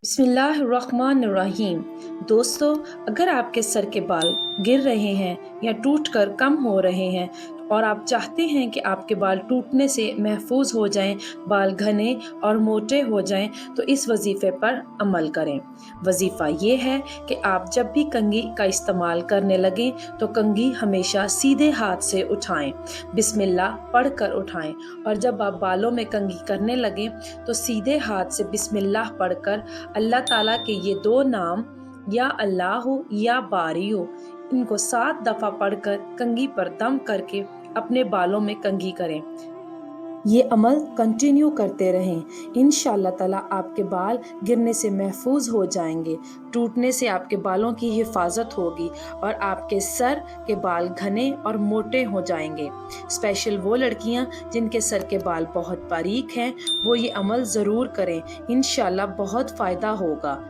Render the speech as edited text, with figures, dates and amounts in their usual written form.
बिस्मिल्लाहिर्रहमानिर्रहीम। दोस्तों, अगर आपके सर के बाल गिर रहे हैं या टूट कर कम हो रहे हैं और आप चाहते हैं कि आपके बाल टूटने से महफूज हो जाएं, बाल घने और मोटे हो जाएं, तो इस वजीफ़े पर अमल करें। वजीफ़ा ये है कि आप जब भी कंघी का इस्तेमाल करने लगें तो कंघी हमेशा सीधे हाथ से उठाएं, बिस्मिल्लाह पढ़कर उठाएं, और जब आप बालों में कंघी करने लगें तो सीधे हाथ से बिस्मिल्लाह पढ़कर अल्लाह ताला के ये दो नाम या अल्लाह या बारियो, इनको 7 दफ़ा पढ़कर कंघी पर दम करके अपने बालों में कंघी करें। ये अमल कंटिन्यू करते रहें। इंशाअल्लाह ताला आपके बाल गिरने से महफूज हो जाएंगे, टूटने से आपके बालों की हिफाजत होगी और आपके सर के बाल घने और मोटे हो जाएंगे। स्पेशल वो लड़कियां जिनके सर के बाल बहुत बारीक हैं, वो ये अमल ज़रूर करें। इंशाअल्लाह बहुत फ़ायदा होगा।